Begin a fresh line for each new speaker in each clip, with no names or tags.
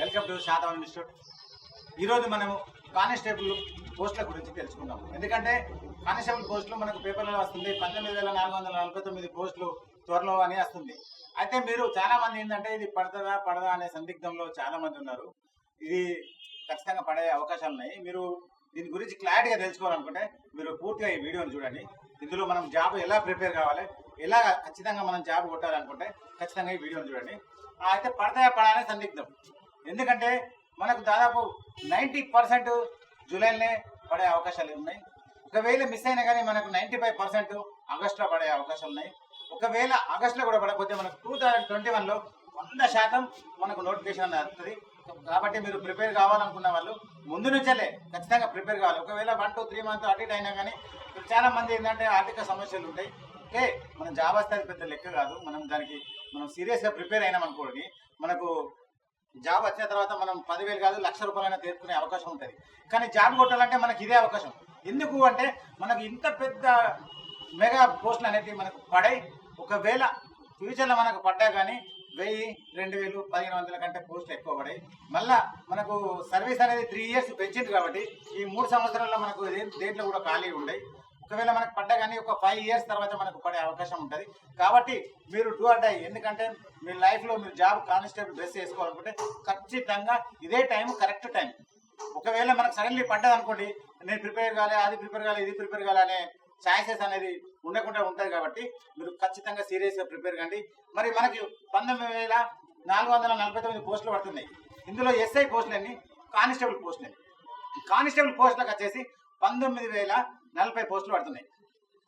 Welcome to శాతం institute. ఈరోజు మనము కానిస్టేబుల్ పోస్టుల గురించి తెలుసుకుందాం. ఎందుకంటే కానిస్టేబుల్ పోస్టులు మనకు పేపర్లో వస్తుంది 19,449 పోస్టులు త్వరలో అని వస్తుంది. అయితే మీరు చాలామంది ఏంటంటే ఇది పడదా అనే సందిగ్ధంలో చాలామంది ఉన్నారు. ఇది ఖచ్చితంగా పడే అవకాశాలు ఉన్నాయి. మీరు దీని గురించి క్లారిటీగా తెలుసుకోవాలనుకుంటే మీరు పూర్తిగా ఈ వీడియోని చూడండి. ఇందులో మనం జాబ్ ఎలా ప్రిపేర్ కావాలి, ఎలా ఖచ్చితంగా మనం జాబ్ కొట్టాలనుకుంటే ఖచ్చితంగా ఈ వీడియోని చూడండి. అయితే పడనే సందిగ్ధం. ఎందుకంటే మనకు దాదాపు 90% జూలైలోనే పడే అవకాశాలు ఉన్నాయి. ఒకవేళ మిస్ అయినా కానీ మనకు 95% ఆగస్టులో పడే అవకాశాలు ఉన్నాయి. ఒకవేళ ఆగస్టులో కూడా పడకపోతే మనకు 2021లో 100% మనకు నోటిఫికేషన్ వస్తుంది. కాబట్టి మీరు ప్రిపేర్ కావాలనుకున్న వాళ్ళు ముందు నుంచే ఖచ్చితంగా ప్రిపేర్ కావాలి. ఒకవేళ 1 to 3 మంత్స్ అటు ఇటు అయినా కానీ చాలా మంది ఏంటంటే ఆర్థిక సమస్యలు ఉంటాయి. ఓకే, మన జాబ్ వస్తే అది పెద్ద లెక్క కాదు. మనం సీరియస్గా ప్రిపేర్ అయినాం అనుకోండి, మనకు జాబ్ వచ్చిన తర్వాత మనం 10,000 కాదు ₹1,00,000 తీర్చుకునే అవకాశం ఉంటుంది. కానీ జాబ్ కొట్టాలంటే మనకి ఇదే అవకాశం. ఎందుకు అంటే మనకు ఇంత పెద్ద మెగా పోస్టులు అనేవి మనకు పడాయి. ఒకవేళ ఫ్యూచర్లో మనకు పడ్డా కానీ 1,000, 2,000, 1,500 కంటే పోస్టులు ఎక్కువ పడాయి. మళ్ళీ మనకు సర్వీస్ అనేది 3 years పెంచింది కాబట్టి ఈ 3 సంవత్సరాల్లో మనకు దేంట్లో కూడా ఖాళీ ఉండయి. ఒకవేళ మనకు పడ్డా కానీ ఒక 5 years తర్వాత మనకు పడే అవకాశం ఉంటుంది. కాబట్టి మీరు డూ ఆర్ డై. ఎందుకంటే మీ లైఫ్లో మీరు జాబ్ కానిస్టేబుల్ డ్రెస్ వేసుకోవాలనుకుంటే ఖచ్చితంగా ఇదే టైం, కరెక్ట్ టైం. ఒకవేళ మనకు సడన్లీ పడ్డది అనుకోండి, నేను ప్రిపేర్ కాలే, అది ప్రిపేర్ కాలే, ఇది ప్రిపేర్ కాలే అనే ఛాయిసెస్ అనేది ఉండకుండా ఉంటుంది. కాబట్టి మీరు ఖచ్చితంగా సీరియస్గా ప్రిపేర్ కండి. మరి మనకి 19,449 పోస్టులు పడుతున్నాయి. ఇందులో ఎస్ఐ పోస్టులన్నీ, కానిస్టేబుల్ పోస్టులన్నీ. కానిస్టేబుల్ పోస్టులకు వచ్చేసి 19,040 పోస్టులు పడుతున్నాయి.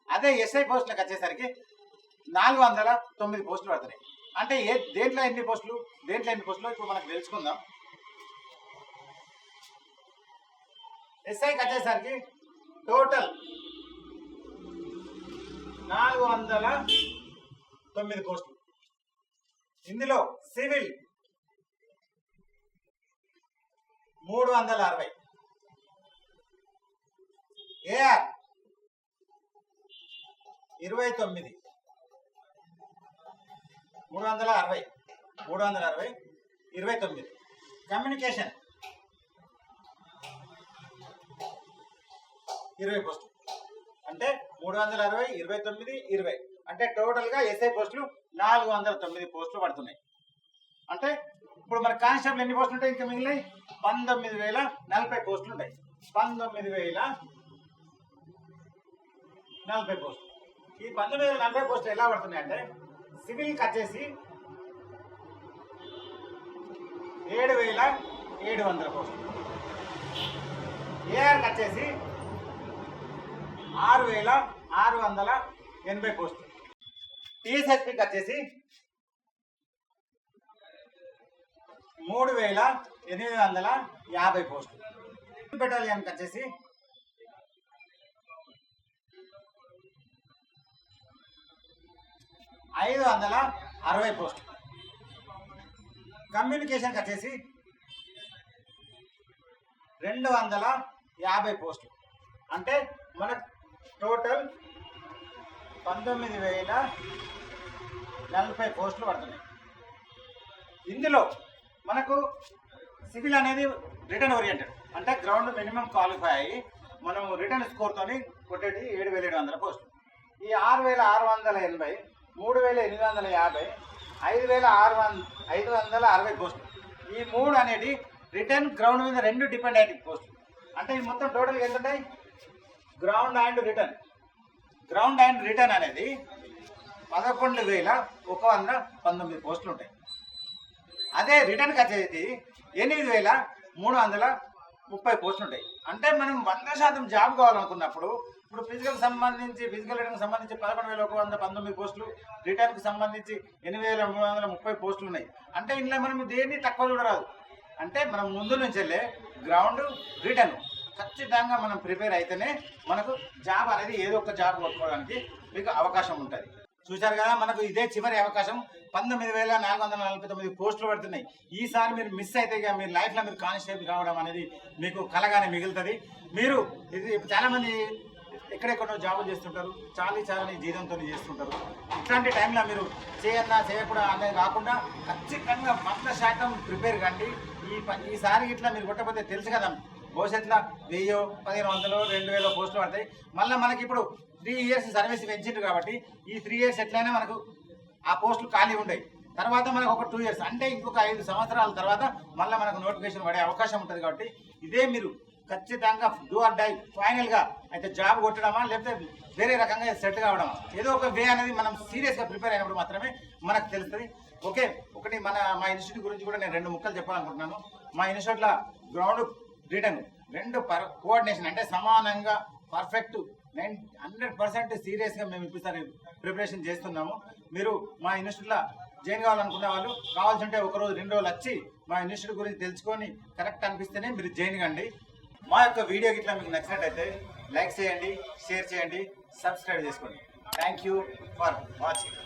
అదే ఎస్ఐ పోస్టులకు వచ్చేసరికి 409 పోస్టులు పడుతున్నాయి. అంటే దేంట్లో ఎన్ని పోస్టులు ఇప్పుడు మనకు తెలుసుకుందాం. ఎస్ఐకి వచ్చేసరికి టోటల్ 409 పోస్టులు. ఇందులో సివిల్ 360, ఏఆర్ 29, 360, 29. కమ్యూనికేషన్ 20 పోస్టులు. అంటే 360, 29, 20 అంటే టోటల్గా ఎస్ఐ పోస్టులు 409 పోస్టులు పడుతున్నాయి. అంటే ఇప్పుడు మన కానిస్టేబుల్ ఎన్ని పోస్టులు ఉంటాయి? ఇంకా మిగిలిన 19,040 పోస్టులు ఉంటాయి. 19,040 పోస్టులు. ఈ 19,040 పోస్టులు ఎలా పడుతున్నాయి అంటే సివిల్కి వచ్చేసి 7,700 పోస్టులు, ఏఆర్కి వచ్చేసి 6,680 పోస్టులు, టీఎస్ఎస్పీకి వచ్చేసి 3,850 పోస్టులు, బెటాలియన్కి వచ్చేసి 560 పోస్టులు, కమ్యూనికేషన్కి వచ్చేసి 250 పోస్టులు. అంటే మనకు టోటల్ 19,040 పోస్టులు పడుతున్నాయి. ఇందులో మనకు సివిల్ అనేది రిటర్న్ ఓరియంటెడ్, అంటే గ్రౌండ్ మినిమం క్వాలిఫై అయ్యి మనం రిటర్న్ స్కోర్తో కొట్టేటి 7,700 పోస్టులు. ఈ 6,680, 3,850, 5,560 పోస్టులు. ఈ 3 అనేది రిటర్న్, గ్రౌండ్ మీద 2 డిపెండ్ అయ్యే పోస్టులు. అంటే ఈ మొత్తం టోటల్గా ఎంత ఉంటాయి? గ్రౌండ్ అండ్ రిటర్న్ అనేది 11,119 పోస్టులు ఉంటాయి. అదే రిటర్న్కి వచ్చేది 8,330 పోస్టులు ఉంటాయి. అంటే మనం 100% జాబ్ కావాలనుకున్నప్పుడు ఇప్పుడు ఫిజికల్ రిటర్న్కి సంబంధించి 11,119 పోస్టులు, రిటర్న్కి సంబంధించి 8,330 పోస్టులు ఉన్నాయి. అంటే ఇందులో మనం దేన్ని తక్కువ చూడరాదు. అంటే మనం ముందు నుంచి వెళ్ళే గ్రౌండ్, రిటర్న్ ఖచ్చితంగా మనం ప్రిపేర్ అయితేనే మనకు జాబ్ అనేది ఏదో ఒక జాబ్ కొట్టుకోవడానికి మీకు అవకాశం ఉంటుంది. చూశారు కదా, మనకు ఇదే చివరి అవకాశం. 19,449 పోస్టులు పడుతున్నాయి. ఈసారి మీరు మిస్ అయితే ఇక మీ లైఫ్లో మీరు కానిస్టేబుల్ కావడం అనేది మీకు కలగానే మిగులుతుంది. మీరు ఇది చాలామంది ఎక్కడెక్కడో జాబులు చేస్తుంటారు, చాలని జీతంతో చేస్తుంటారు. ఇట్లాంటి టైంలో మీరు చేయకూడదా అనేది కాకుండా ఖచ్చితంగా 100% ప్రిపేర్ కండి. ఈసారి ఇట్లా మీరు కొట్టకపోతే తెలుసు కదా, భవిష్యత్తులో 1000, 1500, 2000 పోస్టులు పడతాయి. మళ్ళీ మనకి ఇప్పుడు 3 years సర్వీస్ పెంచిండ్రు కాబట్టి ఈ 3 years ఎట్లయినా మనకు ఆ పోస్టులు ఖాళీ ఉండయి. తర్వాత మనకు ఒక 2 years అంటే ఇంకొక 5 సంవత్సరాల తర్వాత మళ్ళీ మనకు నోటిఫికేషన్ పడే అవకాశం ఉంటుంది. కాబట్టి ఇదే మీరు ఖచ్చితంగా డూ ఆర్ డై. ఫైనల్గా అయితే జాబ్ కొట్టడమా లేకపోతే వేరే రకంగా సెట్ కావడమా, ఏదో ఒక వే అనేది మనం సీరియస్గా ప్రిపేర్ అయినప్పుడు మాత్రమే మనకు తెలుస్తుంది. ఓకే, ఒకటి మా ఇన్స్టిట్యూట్ గురించి కూడా నేను 2 ముక్కలు చెప్పాలనుకుంటున్నాను. మా ఇన్స్టిట్యూట్లో గ్రౌండ్ రిటర్న్ 2 కోఆర్డినేషన్ అంటే సమానంగా పర్ఫెక్ట్ 100% సీరియస్గా మేము ఇప్పుడు ప్రిపరేషన్ చేస్తున్నాము. మీరు మా ఇన్స్టిట్యూట్లో జాయిన్ కావాలనుకునే వాళ్ళు కావాల్సి ఉంటే 1 రోజు 2 రోజులు వచ్చి మా ఇన్స్టిట్యూట్ గురించి తెలుసుకొని కరెక్ట్ అనిపిస్తేనే మీరు జాయిన్ కండి. మా యొక్క వీడియో గిట్లా మీకు నచ్చినట్టయితే లైక్ చేయండి, షేర్ చేయండి, సబ్స్క్రైబ్ చేసుకోండి. Thank you for watching.